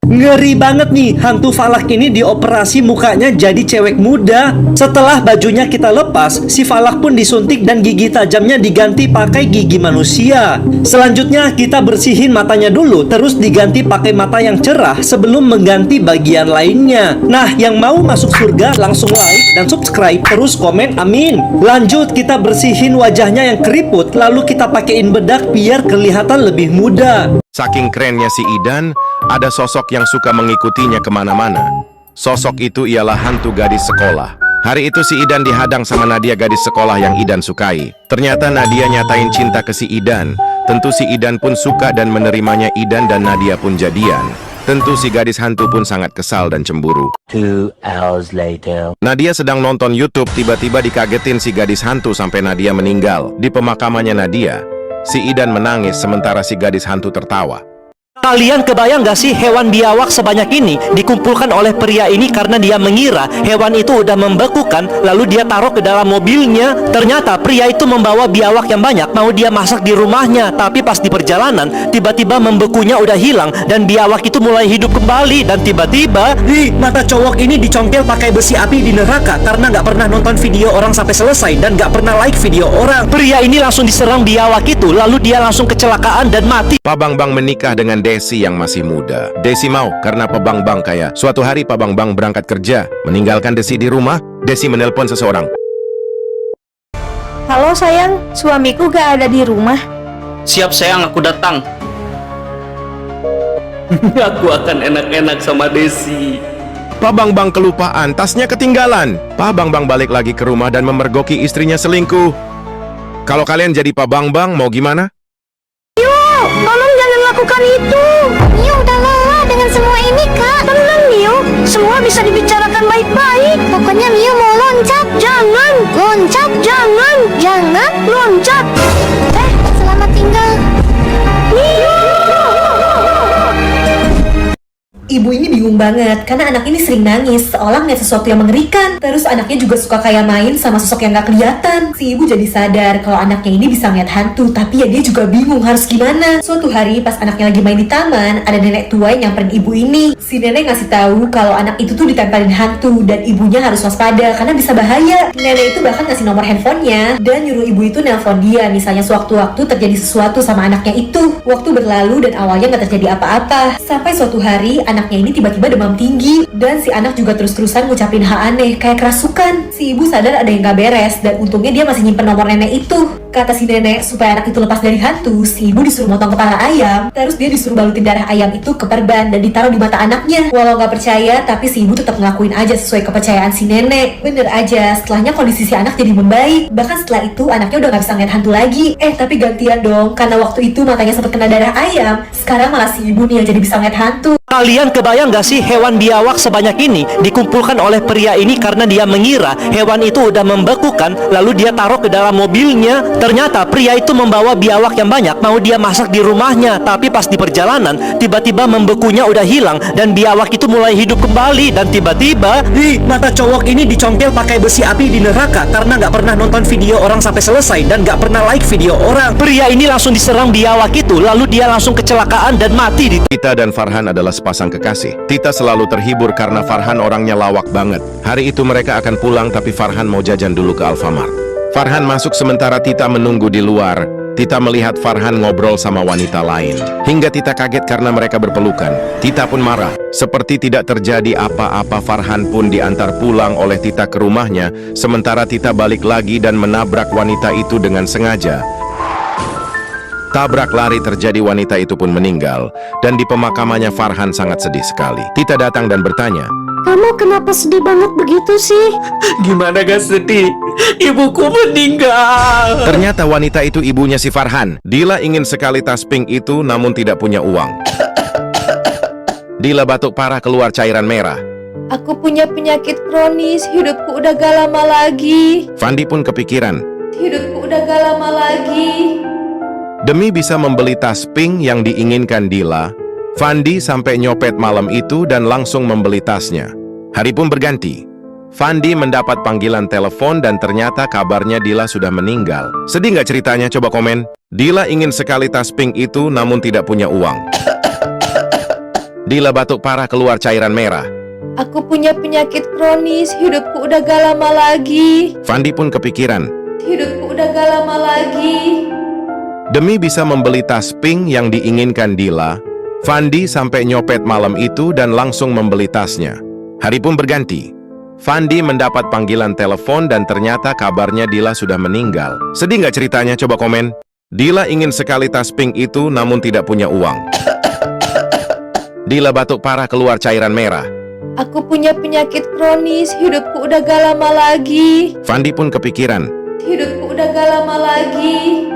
Ngeri banget nih, hantu Falak ini dioperasi mukanya jadi cewek muda. Setelah bajunya kita lepas, si Falak pun disuntik dan gigi tajamnya diganti pakai gigi manusia. Selanjutnya kita bersihin matanya dulu, terus diganti pakai mata yang cerah sebelum mengganti bagian lainnya. Nah, yang mau masuk surga langsung like dan subscribe, terus komen amin. Lanjut kita bersihin wajahnya yang keriput, lalu kita pakein bedak biar kelihatan lebih muda. Saking kerennya si Idan, ada sosok yang suka mengikutinya kemana-mana. Sosok itu ialah hantu gadis sekolah. Hari itu si Idan dihadang sama Nadia, gadis sekolah yang Idan sukai. Ternyata Nadia nyatain cinta ke si Idan. Tentu si Idan pun suka dan menerimanya. Idan dan Nadia pun jadian. Tentu si gadis hantu pun sangat kesal dan cemburu. 2 hours later. Nadia sedang nonton YouTube, tiba-tiba dikagetin si gadis hantu sampai Nadia meninggal. Di pemakamannya Nadia, si Idan menangis sementara si gadis hantu tertawa. Kalian kebayang gak sih hewan biawak sebanyak ini dikumpulkan oleh pria ini karena dia mengira hewan itu udah membekukan, lalu dia taruh ke dalam mobilnya. Ternyata pria itu membawa biawak yang banyak, mau dia masak di rumahnya. Tapi pas di perjalanan, tiba-tiba membekunya udah hilang dan biawak itu mulai hidup kembali. Dan tiba-tiba, mata cowok ini dicongkel pakai besi api di neraka karena gak pernah nonton video orang sampai selesai dan gak pernah like video orang. Pria ini langsung diserang biawak itu, lalu dia langsung kecelakaan dan mati. Pak Bang menikah dengan Desi yang masih muda. Desi mau karena Pak Bang kaya. Suatu hari Pak Bang berangkat kerja, meninggalkan Desi di rumah. Desi menelpon seseorang. Halo sayang, suamiku gak ada di rumah. Siap sayang, aku datang. Aku akan enak-enak sama Desi. Pak Bang kelupaan, tasnya ketinggalan. Pak Bang balik lagi ke rumah dan memergoki istrinya selingkuh. Kalau kalian jadi Pak Bang, mau gimana? Tolong jangan lakukan itu. Mio udah lelah dengan semua ini, Kak. Tenang Mio, semua bisa dibicarakan baik-baik. Pokoknya Mio mau loncat. Jangan Loncat. Jangan loncat. Selamat tinggal. Ibu ini bingung banget karena anak ini sering nangis seolah ngeliat sesuatu yang mengerikan. Terus anaknya juga suka kayak main sama sosok yang gak kelihatan. Si ibu jadi sadar kalau anaknya ini bisa ngeliat hantu, tapi ya dia juga bingung harus gimana. Suatu hari pas anaknya lagi main di taman, ada nenek tua yang nyamperin ibu ini. Si nenek ngasih tahu kalau anak itu tuh ditempelin hantu dan ibunya harus waspada karena bisa bahaya. Nenek itu bahkan ngasih nomor handphonenya dan nyuruh ibu itu nelpon dia misalnya sewaktu-waktu terjadi sesuatu sama anaknya itu. Waktu berlalu dan awalnya gak terjadi apa-apa. Sampai suatu hari anaknya ini tiba-tiba demam tinggi dan si anak juga terus-terusan ngucapin hal aneh kayak kerasukan. Si ibu sadar ada yang gak beres dan untungnya dia masih nyimpen nomor nenek itu. Kata si nenek supaya anak itu lepas dari hantu, si ibu disuruh motong kepala ayam, terus dia disuruh balutin darah ayam itu ke perban dan ditaruh di mata anaknya. Walau gak percaya, tapi si ibu tetap ngelakuin aja sesuai kepercayaan si nenek. Bener aja, setelahnya kondisi si anak jadi membaik. Bahkan setelah itu anaknya udah gak bisa ngeliat hantu lagi. Tapi gantian dong, karena waktu itu matanya sempat kena darah ayam, sekarang malah si ibu nih yang jadi bisa ngeliat hantu. Kalian kebayang gak sih hewan biawak sebanyak ini dikumpulkan oleh pria ini karena dia mengira hewan itu udah membekukan, lalu dia taruh ke dalam mobilnya. Ternyata pria itu membawa biawak yang banyak, mau dia masak di rumahnya. Tapi pas di perjalanan, tiba-tiba membekunya udah hilang dan biawak itu mulai hidup kembali. Dan tiba-tiba, mata cowok ini dicongkel pakai besi api di neraka karena gak pernah nonton video orang sampai selesai dan gak pernah like video orang. Pria ini langsung diserang biawak itu, lalu dia langsung kecelakaan dan mati. Tita dan Farhan adalah sepasang kekasih. Tita selalu terhibur karena Farhan orangnya lawak banget. Hari itu mereka akan pulang tapi Farhan mau jajan dulu ke Alfamart. Farhan masuk sementara Tita menunggu di luar. Tita melihat Farhan ngobrol sama wanita lain. Hingga Tita kaget karena mereka berpelukan. Tita pun marah. Seperti tidak terjadi apa-apa, Farhan pun diantar pulang oleh Tita ke rumahnya. Sementara Tita balik lagi dan menabrak wanita itu dengan sengaja. Tabrak lari terjadi, wanita itu pun meninggal. Dan di pemakamannya Farhan sangat sedih sekali. Tita datang dan bertanya, Kamu kenapa sedih banget begitu sih? Gimana gak sedih? Ibuku meninggal. ternyata wanita itu ibunya si Farhan. Dila ingin sekali tas pink itu namun tidak punya uang. Dila batuk parah keluar cairan merah. Aku punya penyakit kronis, hidupku udah gak lama lagi. Fandi pun kepikiran. Hidupku udah gak lama lagi. Demi bisa membeli tas pink yang diinginkan Dila, Fandi sampai nyopet malam itu dan langsung membeli tasnya. Hari pun berganti. Fandi mendapat panggilan telepon dan ternyata kabarnya Dila sudah meninggal. Sedih nggak ceritanya? Coba komen. Dila ingin sekali tas pink itu namun tidak punya uang. Dila batuk parah keluar cairan merah. Aku punya penyakit kronis, hidupku udah gak lama lagi. Fandi pun kepikiran. Hidupku udah gak lama lagi. Demi bisa membeli tas pink yang diinginkan Dila, Fandi sampai nyopet malam itu dan langsung membeli tasnya. Hari pun berganti. Fandi mendapat panggilan telepon dan ternyata kabarnya Dila sudah meninggal. Sedih nggak ceritanya? Coba komen. Dila ingin sekali tas pink itu namun tidak punya uang. Dila batuk parah keluar cairan merah. Aku punya penyakit kronis, hidupku udah gak lama lagi. Fandi pun kepikiran. Hidupku udah gak lama lagi.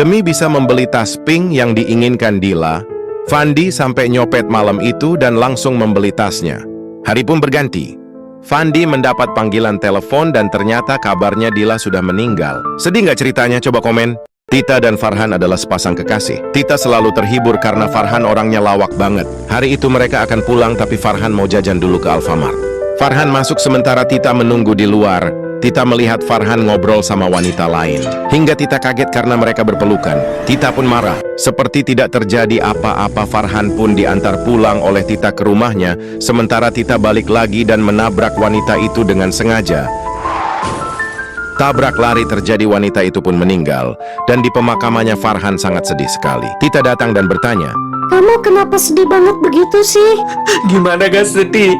Demi bisa membeli tas pink yang diinginkan Dila, Fandi sampai nyopet malam itu dan langsung membeli tasnya. Hari pun berganti. Fandi mendapat panggilan telepon dan ternyata kabarnya Dila sudah meninggal. Sedih nggak ceritanya? Coba komen. Tita dan Farhan adalah sepasang kekasih. Tita selalu terhibur karena Farhan orangnya lawak banget. Hari itu mereka akan pulang tapi Farhan mau jajan dulu ke Alfamart. Farhan masuk sementara Tita menunggu di luar. Tita melihat Farhan ngobrol sama wanita lain. Hingga Tita kaget karena mereka berpelukan. Tita pun marah. Seperti tidak terjadi apa-apa, Farhan pun diantar pulang oleh Tita ke rumahnya. Sementara Tita balik lagi dan menabrak wanita itu dengan sengaja. Tabrak lari terjadi, wanita itu pun meninggal. Dan di pemakamannya Farhan sangat sedih sekali. Tita datang dan bertanya, Kamu kenapa sedih banget begitu sih? Gimana gak sedih?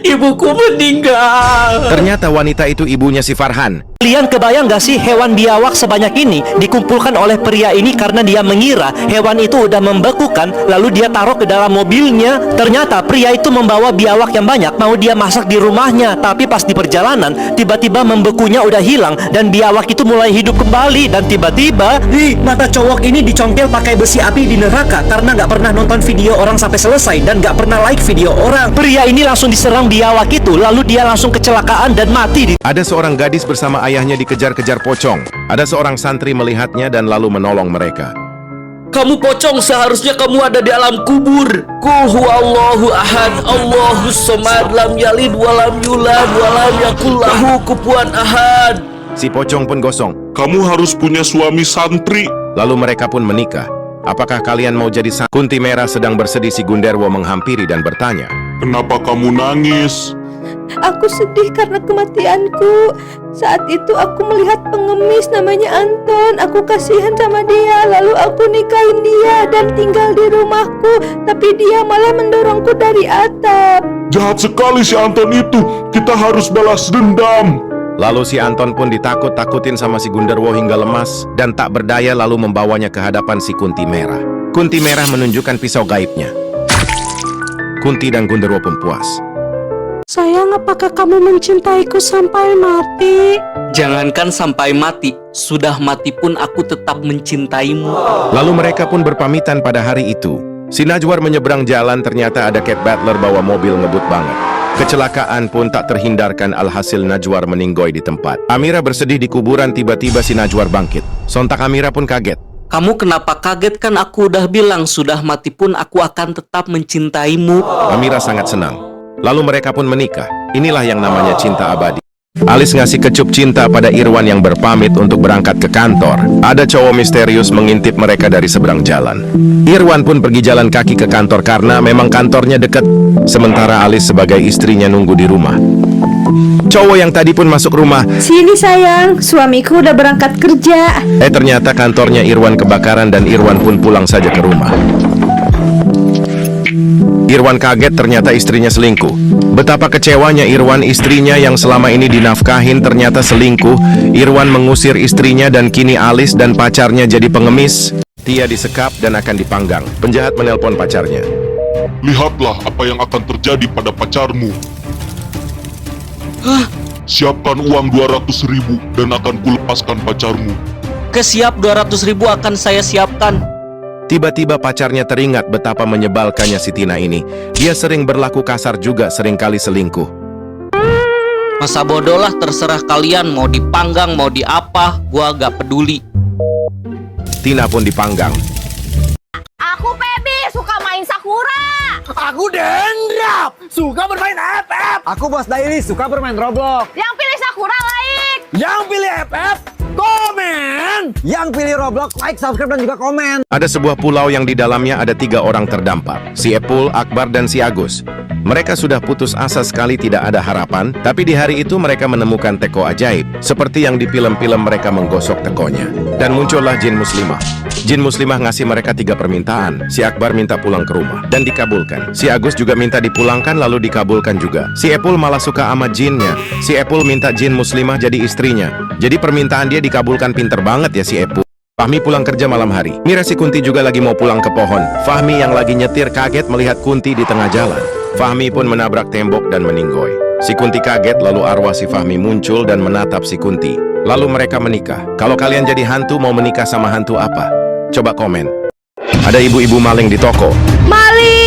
Ibuku meninggal. ternyata wanita itu ibunya si Farhan. Kalian kebayang gak sih hewan biawak sebanyak ini dikumpulkan oleh pria ini karena dia mengira hewan itu udah membekukan, lalu dia taruh ke dalam mobilnya. Ternyata pria itu membawa biawak yang banyak, mau dia masak di rumahnya. Tapi pas di perjalanan, tiba-tiba membekunya udah hilang dan biawak itu mulai hidup kembali. Dan tiba-tiba, mata cowok ini dicongkel pakai besi api di neraka karena gak pernah nonton video orang sampai selesai dan gak pernah like video orang. Pria ini langsung diserang biawak itu, lalu dia langsung kecelakaan dan mati. Ada seorang gadis bersama ayahnya dikejar-kejar pocong. Ada seorang santri melihatnya dan lalu menolong mereka. Kamu pocong, seharusnya kamu ada di alam kubur. Qul huwallahu ahad, Allahus samad, lam yalid walam yulad walam yakul lahu kufuwan ahad. Si pocong pun gosong. Kamu harus punya suami santri. Lalu mereka pun menikah. Apakah kalian mau jadi santri? Kunti Merah sedang bersedih, si Gunderwo menghampiri dan bertanya. Kenapa kamu nangis? Aku sedih karena kematianku. Saat itu aku melihat pengemis namanya Anton. Aku kasihan sama dia. Lalu aku nikahin dia dan tinggal di rumahku. Tapi dia malah mendorongku dari atap. Jahat sekali si Anton itu. Kita harus balas dendam. Lalu si Anton pun ditakut-takutin sama si Gunderwo hingga lemas dan tak berdaya, lalu membawanya ke hadapan si Kunti Merah. Kunti Merah menunjukkan pisau gaibnya. Kunti dan Gunderwo pun puas. Sayang, apakah kamu mencintaiku sampai mati? Jangankan sampai mati, sudah mati pun aku tetap mencintaimu. Lalu mereka pun berpamitan pada hari itu. Si Najwar menyeberang jalan, ternyata ada cat butler bawa mobil ngebut banget. Kecelakaan pun tak terhindarkan, alhasil Najwar meninggoy di tempat. Amira bersedih di kuburan, tiba-tiba si Najwar bangkit. Sontak Amira pun kaget. Kamu kenapa kaget? Kan aku udah bilang sudah mati pun aku akan tetap mencintaimu. Amira sangat senang. Lalu mereka pun menikah. Inilah yang namanya cinta abadi. Alis ngasih kecup cinta pada Irwan yang berpamit untuk berangkat ke kantor. Ada cowok misterius mengintip mereka dari seberang jalan. Irwan pun pergi jalan kaki ke kantor karena memang kantornya dekat. Sementara Alis sebagai istrinya nunggu di rumah. Cowok yang tadi pun masuk rumah. Sini sayang, suamiku udah berangkat kerja. Ternyata kantornya Irwan kebakaran dan Irwan pun pulang saja ke rumah. Irwan kaget, ternyata istrinya selingkuh. Betapa kecewanya Irwan, istrinya yang selama ini dinafkahin ternyata selingkuh. Irwan mengusir istrinya dan kini Alis dan pacarnya jadi pengemis. Tia disekap dan akan dipanggang. Penjahat menelpon pacarnya. Lihatlah apa yang akan terjadi pada pacarmu. Siapkan uang 200.000 dan akan kulepaskan pacarmu. Kesiap, 200.000 akan saya siapkan. Tiba-tiba pacarnya teringat betapa menyebalkannya si Tina ini. Dia sering berlaku kasar juga, seringkali selingkuh. Masa bodoh lah, terserah kalian mau dipanggang mau diapa, gua gak peduli. Tina pun dipanggang. Aku Pebi, suka main Sakura. Aku Dendrap, suka bermain FF. Aku Bos Daily, suka bermain Roblox. Yang pilih Sakura lain. Yang pilih FF, komen. sayang. Yang pilih Roblox, like, subscribe, dan juga komen. Ada sebuah pulau yang di dalamnya ada 3 orang terdampar, si Epul, Akbar, dan si Agus. Mereka sudah putus asa sekali tidak ada harapan, tapi di hari itu mereka menemukan teko ajaib, seperti yang di film-film mereka menggosok tekonya. Dan muncullah jin muslimah. Jin muslimah ngasih mereka 3 permintaan. Si Akbar minta pulang ke rumah, dan dikabulkan. Si Agus juga minta dipulangkan lalu dikabulkan juga. Si Epul malah suka sama jinnya. Si Epul minta jin muslimah jadi istrinya. Jadi permintaan dia dikabulkan, pinter banget ya si Epul. Fahmi pulang kerja malam hari. Mira si Kunti juga lagi mau pulang ke pohon. Fahmi yang lagi nyetir kaget melihat Kunti di tengah jalan. Fahmi pun menabrak tembok dan meninggoy. Si Kunti kaget lalu arwah si Fahmi muncul dan menatap si Kunti. Lalu mereka menikah. Kalau kalian jadi hantu mau menikah sama hantu apa? Coba komen. Ada ibu-ibu maling di toko. Maling!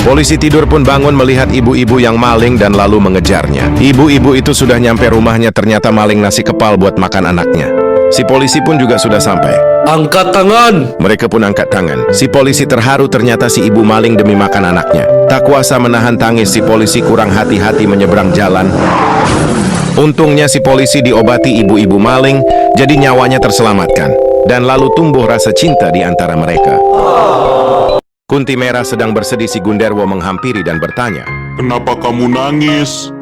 Polisi tidur pun bangun melihat ibu-ibu yang maling dan lalu mengejarnya. Ibu-ibu itu sudah nyampe rumahnya, ternyata maling nasi kepal buat makan anaknya. Si polisi pun juga sudah sampai. Angkat tangan. Mereka pun angkat tangan. Si polisi terharu, ternyata si ibu maling demi makan anaknya. Tak kuasa menahan tangis, si polisi kurang hati-hati menyeberang jalan. Untungnya si polisi diobati ibu-ibu maling, jadi nyawanya terselamatkan. Dan lalu tumbuh rasa cinta di antara mereka. Kunti Merah sedang bersedih, si Gunderwo menghampiri dan bertanya. Kenapa kamu nangis?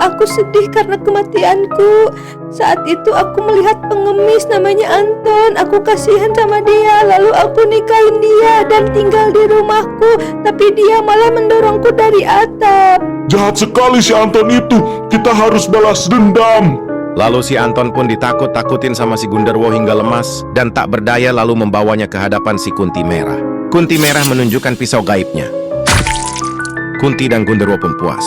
Aku sedih karena kematianku. Saat itu aku melihat pengemis namanya Anton. Aku kasihan sama dia. Lalu aku nikahin dia dan tinggal di rumahku. Tapi dia malah mendorongku dari atap. Jahat sekali si Anton itu. Kita harus balas dendam. Lalu si Anton pun ditakut-takutin sama si Gunderwo hingga lemas dan tak berdaya, lalu membawanya ke hadapan si Kunti Merah. Kunti Merah menunjukkan pisau gaibnya. Kunti dan Gunderwo pun puas.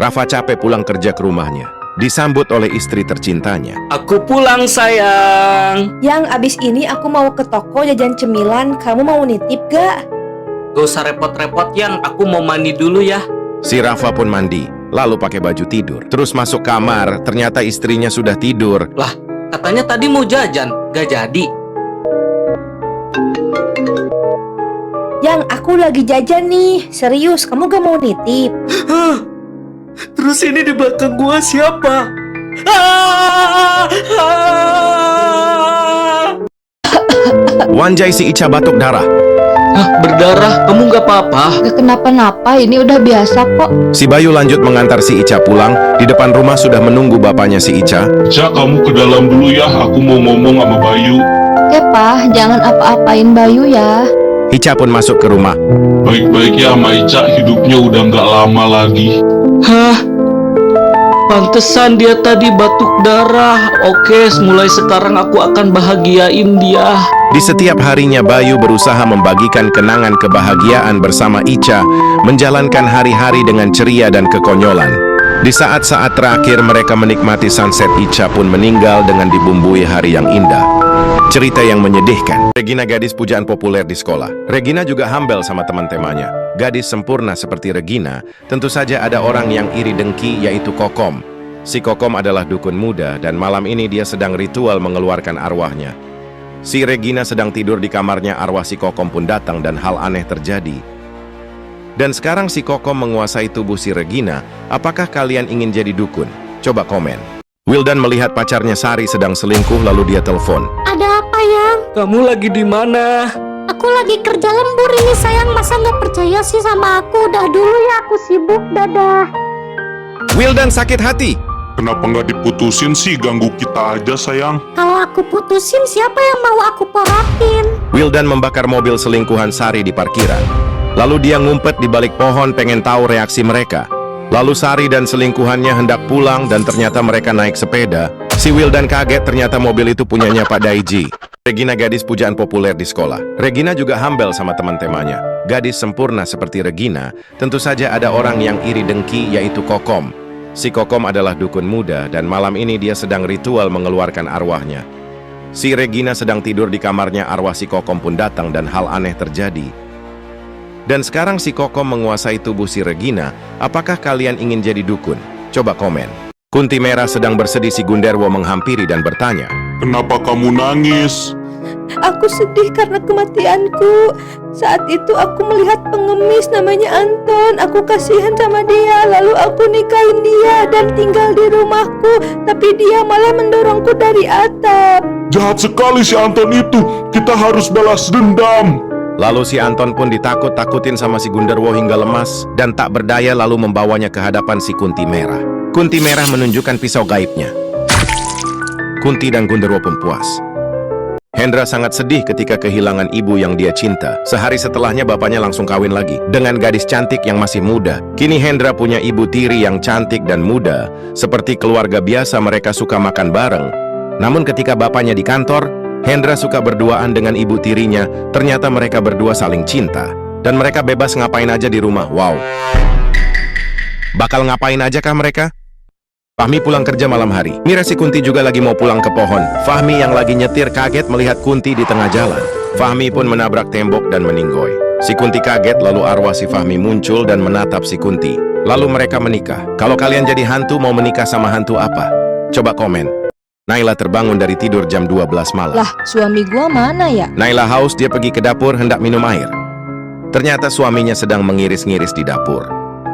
Rafa capek pulang kerja ke rumahnya, disambut oleh istri tercintanya. Aku pulang sayang. Yang abis ini aku mau ke toko jajan cemilan. Kamu mau nitip gak? Gak usah repot-repot yang, aku mau mandi dulu ya. Si Rafa pun mandi, lalu pakai baju tidur. Terus masuk kamar, ternyata istrinya sudah tidur. Lah, katanya tadi mau jajan, gak jadi. Yang aku lagi jajan nih. Serius, kamu gak mau nitip? Terus ini di belakang gua siapa? Wanjai si Ica batuk darah. Hah, berdarah, kamu gak apa-apa? Gak kenapa-napa, ini udah biasa kok. Si Bayu lanjut mengantar si Ica pulang. Di depan rumah sudah menunggu bapaknya si Ica. Ica, kamu ke dalam dulu ya. Aku mau ngomong sama Bayu. Oke Pak, jangan apa-apain Bayu ya. Ica pun masuk ke rumah. Baik-baik ya sama Ica, hidupnya udah nggak lama lagi. Hah? Pantesan dia tadi batuk darah. Oke, mulai sekarang aku akan bahagiain dia. Di setiap harinya Bayu berusaha membagikan kenangan kebahagiaan bersama Ica, menjalankan hari-hari dengan ceria dan kekonyolan. Di saat-saat terakhir mereka menikmati sunset, Ica pun meninggal dengan dibumbui hari yang indah. Cerita yang menyedihkan. Regina gadis pujaan populer di sekolah. Regina juga humble sama teman-temannya. Gadis sempurna seperti Regina, tentu saja ada orang yang iri dengki, yaitu Kokom. Si Kokom adalah dukun muda dan malam ini dia sedang ritual mengeluarkan arwahnya. Si Regina sedang tidur di kamarnya, arwah si Kokom pun datang dan hal aneh terjadi. Dan sekarang si Kokom menguasai tubuh si Regina. Apakah kalian ingin jadi dukun? Coba komen. Wildan melihat pacarnya Sari sedang selingkuh lalu dia telepon. Ada apa yang? Kamu lagi di mana? Aku lagi kerja lembur ini sayang. Masa nggak percaya sih sama aku? Udah dulu ya, aku sibuk. Dadah. Wildan sakit hati. Kenapa nggak diputusin sih? Ganggu kita aja sayang. Kalau aku putusin, siapa yang mau aku porotin? Wildan membakar mobil selingkuhan Sari di parkiran. Lalu dia ngumpet di balik pohon pengen tahu reaksi mereka. Lalu Sari dan selingkuhannya hendak pulang dan ternyata mereka naik sepeda. Si Wildan kaget, ternyata mobil itu punyanya Pak Daiji. Regina gadis pujaan populer di sekolah. Regina juga humble sama teman-temannya. Gadis sempurna seperti Regina, tentu saja ada orang yang iri dengki, yaitu Kokom. Si Kokom adalah dukun muda dan malam ini dia sedang ritual mengeluarkan arwahnya. Si Regina sedang tidur di kamarnya, arwah si Kokom pun datang dan hal aneh terjadi. Dan sekarang si Kokom menguasai tubuh si Regina. Apakah kalian ingin jadi dukun? Coba komen. Kunti Merah sedang bersedih, si Gunderwo menghampiri dan bertanya. Kenapa kamu nangis? Aku sedih karena kematianku. Saat itu aku melihat pengemis namanya Anton. Aku kasihan sama dia. Lalu aku nikahin dia dan tinggal di rumahku. Tapi dia malah mendorongku dari atap. Jahat sekali si Anton itu. Kita harus balas dendam. Lalu si Anton pun ditakut-takutin sama si Gunderwo hingga lemas dan tak berdaya lalu membawanya ke hadapan si Kunti Merah. Kunti Merah menunjukkan pisau gaibnya. Kunti dan Gunderwo pun puas. Hendra sangat sedih ketika kehilangan ibu yang dia cinta. Sehari setelahnya bapaknya langsung kawin lagi dengan gadis cantik yang masih muda. Kini Hendra punya ibu tiri yang cantik dan muda. Seperti keluarga biasa mereka suka makan bareng. Namun ketika bapaknya di kantor, Hendra suka berduaan dengan ibu tirinya. Ternyata mereka berdua saling cinta. Dan mereka bebas ngapain aja di rumah. Wow. Bakal ngapain aja kah mereka? Fahmi pulang kerja malam hari. Mira si Kunti juga lagi mau pulang ke pohon. Fahmi yang lagi nyetir kaget melihat Kunti di tengah jalan. Fahmi pun menabrak tembok dan meninggoy. Si Kunti kaget lalu arwah si Fahmi muncul dan menatap si Kunti. Lalu mereka menikah. Kalau kalian jadi hantu mau menikah sama hantu apa? Coba komen. Naila terbangun dari tidur jam 12 malam. Lah, suami gua mana ya? Naila haus, dia pergi ke dapur hendak minum air. Ternyata suaminya sedang mengiris-ngiris di dapur.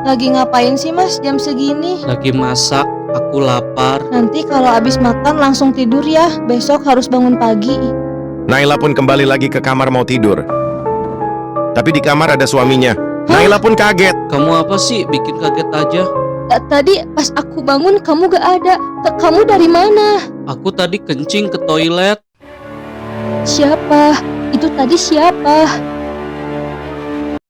Lagi ngapain sih mas jam segini? Lagi masak, aku lapar. Nanti kalau abis makan langsung tidur ya. Besok harus bangun pagi. Naila pun kembali lagi ke kamar mau tidur. Tapi di kamar ada suaminya. Naila pun kaget. Kamu apa sih bikin kaget aja? Tadi pas aku bangun kamu gak ada. Kamu dari mana? Aku tadi kencing ke toilet. Siapa? Itu tadi siapa?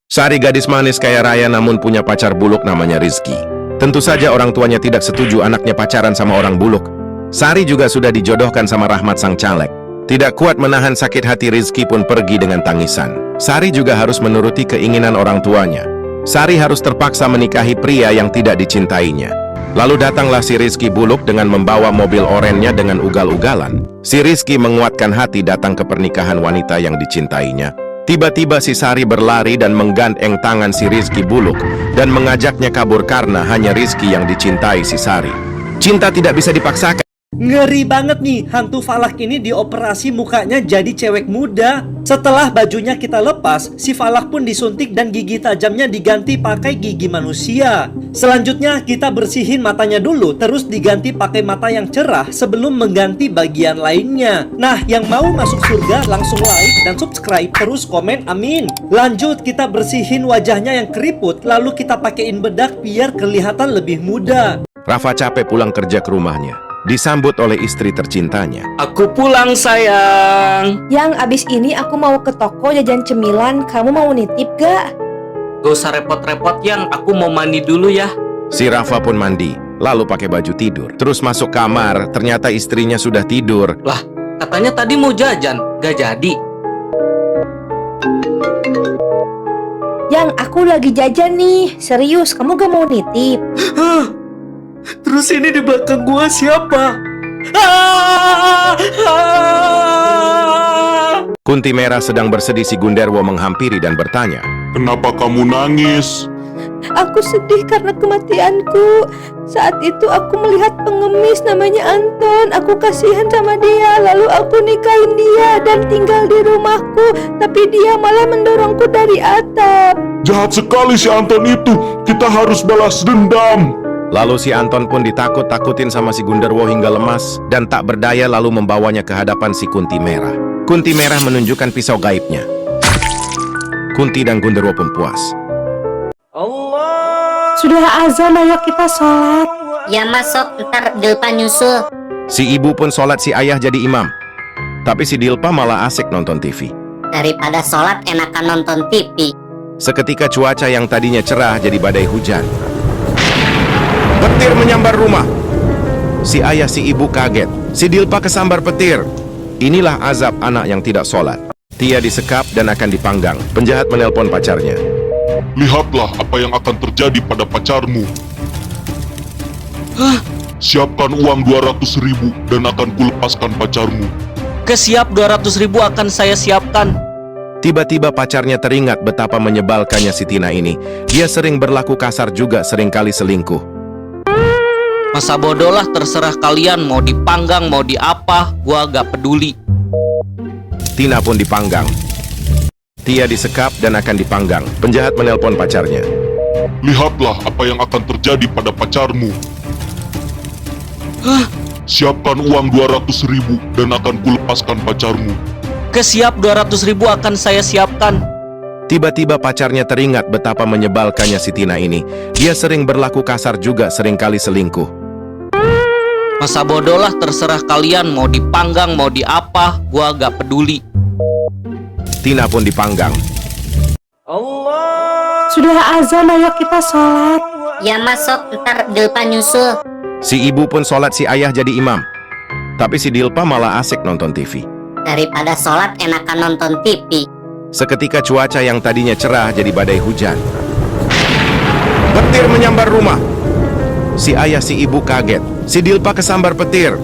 Sari gadis manis kaya raya namun punya pacar buluk namanya Rizky. Tentu saja orang tuanya tidak setuju anaknya pacaran sama orang buluk. Sari juga sudah dijodohkan sama Rahmat sang caleg. Tidak kuat menahan sakit hati, Rizky pun pergi dengan tangisan. Sari juga harus menuruti keinginan orang tuanya. Sari harus terpaksa menikahi pria yang tidak dicintainya. Lalu datanglah si Rizky buluk dengan membawa mobil orennya dengan ugal-ugalan. Si Rizky menguatkan hati datang ke pernikahan wanita yang dicintainya. Tiba-tiba si Sari berlari dan menggandeng tangan si Rizky buluk dan mengajaknya kabur karena hanya Rizky yang dicintai si Sari. Cinta tidak bisa dipaksakan. Ngeri banget nih, hantu Falak ini dioperasi mukanya jadi cewek muda. Setelah bajunya kita lepas, si Falak pun disuntik dan gigi tajamnya diganti pakai gigi manusia. Selanjutnya kita bersihin matanya dulu, terus diganti pakai mata yang cerah sebelum mengganti bagian lainnya. Nah, yang mau masuk surga langsung like dan subscribe, terus komen amin. Lanjut kita bersihin wajahnya yang keriput, lalu kita pakein bedak biar kelihatan lebih muda. Rafa capek pulang kerja ke rumahnya. Disambut oleh istri tercintanya. Aku pulang sayang. Yang abis ini aku mau ke toko jajan cemilan. Kamu mau nitip gak? Gak usah repot-repot yang, aku mau mandi dulu ya. Si Rafa pun mandi, lalu pakai baju tidur. Terus masuk kamar, ternyata istrinya sudah tidur. Lah, katanya tadi mau jajan, gak jadi. Yang aku lagi jajan nih. Serius, kamu gak mau nitip? Terus ini di belakang gua siapa? Kunti Merah sedang bersedih, si Gunderwo menghampiri dan bertanya. Kenapa kamu nangis? Aku sedih karena kematianku. Saat itu aku melihat pengemis namanya Anton. Aku kasihan sama dia. Lalu aku nikahin dia dan tinggal di rumahku. Tapi dia malah mendorongku dari atap. Jahat sekali si Anton itu. Kita harus balas dendam. Lalu si Anton pun ditakut-takutin sama si Gunderwo hingga lemas dan tak berdaya lalu membawanya ke hadapan si Kunti Merah. Kunti Merah menunjukkan pisau gaibnya. Kunti dan Gunderwo pun puas. Sudah azan, ayo kita sholat. Ya masuk, ntar Dilpa nyusul. Si ibu pun sholat, si ayah jadi imam. Tapi si Dilpa malah asik nonton TV. Daripada sholat enakan nonton TV. Seketika cuaca yang tadinya cerah jadi badai hujan. Petir menyambar rumah. Si ayah si ibu kaget. Si Dilpa kesambar petir. Inilah azab anak yang tidak sholat. Tia disekap dan akan dipanggang. Penjahat menelpon pacarnya. Lihatlah apa yang akan terjadi pada pacarmu. Siapkan uang 200.000 dan akan kulepaskan pacarmu. Kesiap, 200.000 akan saya siapkan. Tiba-tiba pacarnya teringat betapa menyebalkannya si Tina ini. Dia sering berlaku kasar juga, seringkali selingkuh. Masa bodoh lah, terserah kalian mau dipanggang mau diapa, gua gak peduli. Tina pun dipanggang. Tia disekap dan akan dipanggang. Penjahat menelpon pacarnya. Lihatlah apa yang akan terjadi pada pacarmu. Siapkan uang 200.000 dan akan kulepaskan pacarmu. Kesiap 200.000 akan saya siapkan. Tiba-tiba pacarnya teringat betapa menyebalkannya si Tina ini. Dia sering berlaku kasar juga, seringkali selingkuh. Masa bodoh lah, terserah kalian mau dipanggang mau diapa, gua gak peduli. Tina pun dipanggang. Sudah azan, ayo kita sholat. Ya masuk, ntar Dilpa nyusul. Si ibu pun sholat, si ayah jadi imam. Tapi si Dilpa malah asik nonton TV. Daripada sholat enakan nonton TV. Seketika cuaca yang tadinya cerah jadi badai hujan. Petir menyambar rumah. Si ayah si ibu kaget. Si Dilpa kesambar petir.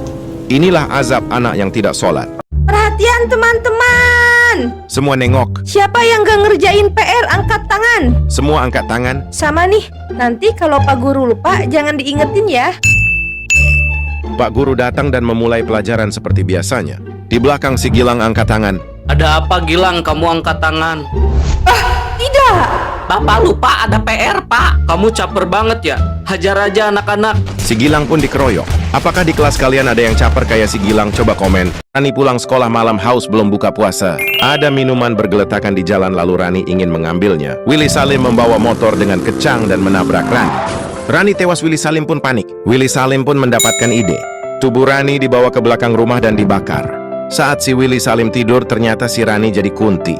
Inilah azab anak yang tidak sholat. Perhatian teman-teman. Semua nengok. Siapa yang gak ngerjain PR angkat tangan. Semua angkat tangan. Sama nih, nanti kalau Pak Guru lupa jangan diingetin ya. Pak Guru datang dan memulai pelajaran seperti biasanya. Di belakang si Gilang angkat tangan. Ada apa Gilang, kamu angkat tangan? Tidak. Bapak lupa ada PR, Pak. Kamu caper banget ya. Hajar aja anak-anak. Si Gilang pun dikeroyok. Apakah di kelas kalian ada yang caper kayak si Gilang? Coba komen. Rani pulang sekolah malam haus belum buka puasa. Ada minuman bergeletakan di jalan lalu Rani ingin mengambilnya. Willy Salim membawa motor dengan kencang dan menabrak Rani. Rani tewas, Willy Salim pun panik. Willy Salim pun mendapatkan ide. Tubuh Rani dibawa ke belakang rumah dan dibakar. Saat si Willy Salim tidur, ternyata si Rani jadi kunti.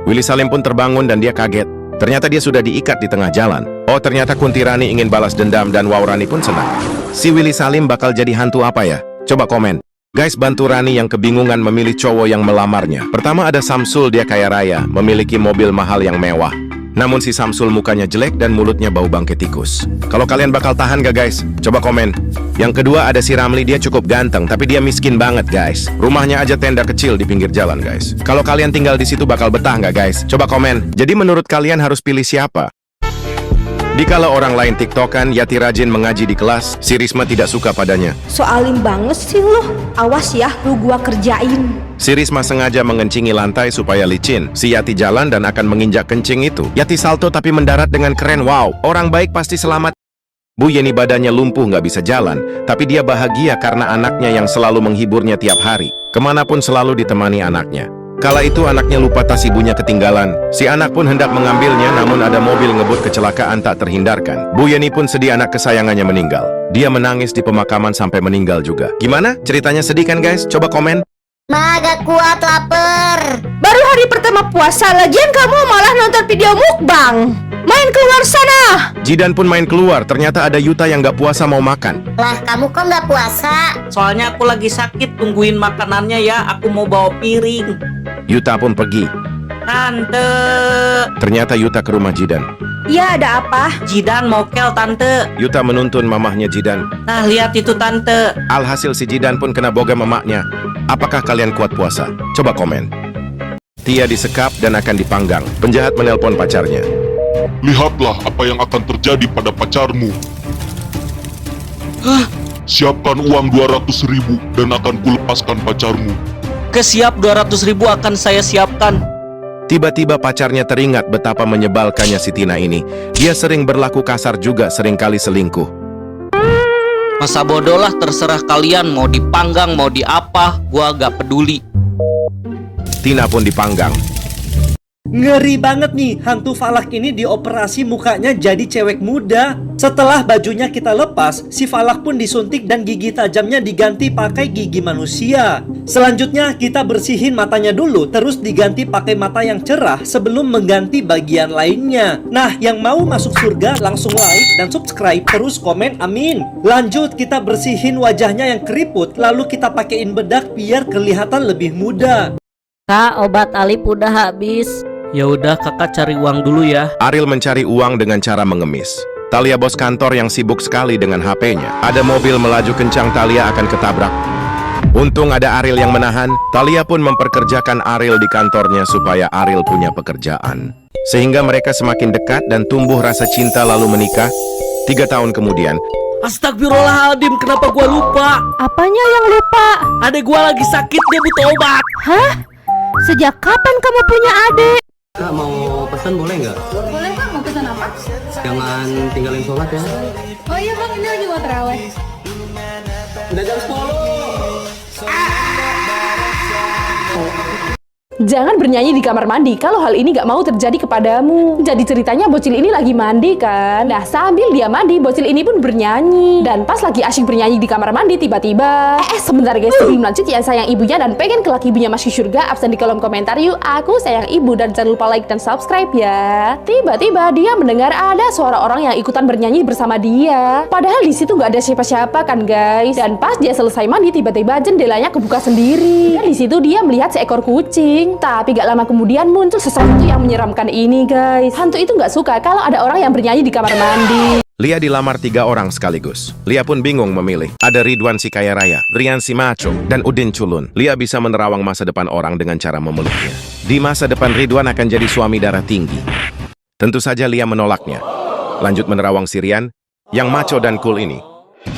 Willy Salim pun terbangun dan dia kaget. Ternyata dia sudah diikat di tengah jalan. Oh, ternyata kunti Rani ingin balas dendam dan wow, Rani pun senang. Si Willy Salim bakal jadi hantu apa ya? Coba komen. Guys, bantu Rani yang kebingungan memilih cowok yang melamarnya. Pertama ada Samsul, dia kaya raya, memiliki mobil mahal yang mewah. Namun si Samsul mukanya jelek dan mulutnya bau bangke tikus. Kalau kalian bakal tahan gak guys? Coba komen. Yang kedua ada si Ramli, dia cukup ganteng tapi dia miskin banget guys. Rumahnya aja tenda kecil di pinggir jalan guys. Kalau kalian tinggal di situ bakal betah nggak guys? Coba komen. Jadi menurut kalian harus pilih siapa? Dikala orang lain tiktokan, Yati rajin mengaji di kelas, si Risma tidak suka padanya. Soalim banget sih lo. Awas ya, lu gua kerjain. Si Risma sengaja mengencingi lantai supaya licin. Si Yati jalan dan akan menginjak kencing itu. Yati salto tapi mendarat dengan keren. Wow, orang baik pasti selamat. Bu Yeni badannya lumpuh nggak bisa jalan, tapi dia bahagia karena anaknya yang selalu menghiburnya tiap hari. Kemanapun selalu ditemani anaknya. Kala itu anaknya lupa tas ibunya ketinggalan. Si anak pun hendak mengambilnya, namun ada mobil ngebut, kecelakaan tak terhindarkan. Bu Yeni pun sedih anak kesayangannya meninggal. Dia menangis di pemakaman sampai meninggal juga. Gimana? Ceritanya sedih kan guys? Coba komen. Ma, gak kuat, lapar. Baru hari pertama puasa, lagian kamu malah nonton video mukbang. Main keluar sana. Jidan pun main keluar, ternyata ada Yuta yang gak puasa mau makan. Lah, kamu kok gak puasa? Soalnya aku lagi sakit, tungguin makanannya ya. Aku mau bawa piring. Yuta pun pergi. Tante. Ternyata Yuta ke rumah Jidan. Ya, ada apa? Jidan mokel tante. Yuta menuntun mamahnya Jidan. Nah, lihat itu tante. Alhasil si Jidan pun kena bogam emaknya. Apakah kalian kuat puasa? Coba komen. Tia disekap dan akan dipanggang. Penjahat menelpon pacarnya. Lihatlah apa yang akan terjadi pada pacarmu. Siapkan uang 200.000 dan akan kulepaskan pacarmu. Kesiap 200.000 akan saya siapkan. Tiba-tiba pacarnya teringat betapa menyebalkannya si Tina ini. Dia sering berlaku kasar juga, seringkali selingkuh. Masa bodoh lah, terserah kalian mau dipanggang mau diapa, gua gak peduli. Tina pun dipanggang. Ngeri banget nih, hantu Falak ini dioperasi mukanya jadi cewek muda. Setelah bajunya kita lepas, si Falak pun disuntik dan gigi tajamnya diganti pakai gigi manusia. Selanjutnya kita bersihin matanya dulu, terus diganti pakai mata yang cerah sebelum mengganti bagian lainnya. Nah, yang mau masuk surga langsung like dan subscribe, terus komen amin. Lanjut kita bersihin wajahnya yang keriput, lalu kita pakein bedak biar kelihatan lebih muda. Kak, obat Alip udah habis. Ya udah, kakak cari uang dulu ya. Ariel mencari uang dengan cara mengemis. Talia bos kantor yang sibuk sekali dengan HP-nya. Ada mobil melaju kencang, Talia akan ketabrak. Untung ada Ariel yang menahan. Talia pun memperkerjakan Ariel di kantornya supaya Ariel punya pekerjaan. Sehingga mereka semakin dekat dan tumbuh rasa cinta lalu menikah. 3 tahun kemudian. Astagfirullahaladzim, kenapa gua lupa? Apanya yang lupa? Adek gua lagi sakit, dia butuh obat. Hah? Sejak kapan kamu punya adik? Kak mau pesan boleh nggak? Boleh Kak, mau pesan apa? Jangan tinggalin sholat ya. Oh iya Bang, ini lagi mau terawih. Udah jam 10. Jangan bernyanyi di kamar mandi kalau hal ini gak mau terjadi kepadamu. Jadi ceritanya bocil ini lagi mandi kan. Nah sambil dia mandi, bocil ini pun bernyanyi. Dan pas lagi asyik bernyanyi di kamar mandi, tiba-tiba sebentar guys, sebelum lanjut yang sayang ibunya dan pengen kelak ibunya masuk surga, absen di kolom komentar yuk. Aku sayang ibu dan jangan lupa like dan subscribe ya. Tiba-tiba dia mendengar ada suara orang yang ikutan bernyanyi bersama dia. Padahal di situ gak ada siapa-siapa kan guys. Dan pas dia selesai mandi, tiba-tiba jendelanya kebuka sendiri. Dan di situ dia melihat seekor kucing. Tapi gak lama kemudian muncul sesuatu yang menyeramkan ini guys. Hantu itu gak suka kalau ada orang yang bernyanyi di kamar mandi. Lia dilamar 3 orang sekaligus. Lia pun bingung memilih. Ada Ridwan si kaya raya, Rian si maco, dan Udin culun. Lia bisa menerawang masa depan orang dengan cara memeluknya. Di masa depan Ridwan akan jadi suami darah tinggi. Tentu saja Lia menolaknya. Lanjut menerawang si Rian, yang maco dan cool ini.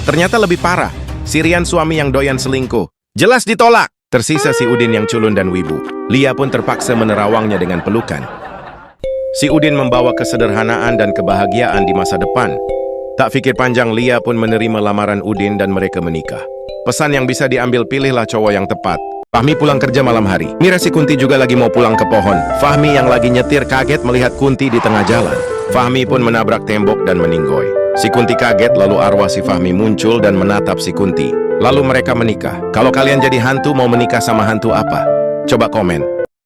Ternyata lebih parah. Si Rian suami yang doyan selingkuh. Jelas ditolak. Tersisa si Udin yang culun dan wibu. Lia pun terpaksa menerawangnya dengan pelukan. Si Udin membawa kesederhanaan dan kebahagiaan di masa depan. Tak fikir panjang, Lia pun menerima lamaran Udin dan mereka menikah. Pesan yang bisa diambil, pilihlah cowok yang tepat. Fahmi pulang kerja malam hari. Mira si Kunti juga lagi mau pulang ke pohon. Fahmi yang lagi nyetir kaget melihat Kunti di tengah jalan. Fahmi pun menabrak tembok dan meninggoy. Si Kunti kaget, lalu arwah si Fahmi muncul dan menatap si Kunti. Lalu mereka menikah. Kalau kalian jadi hantu, mau menikah sama hantu apa? Coba komen.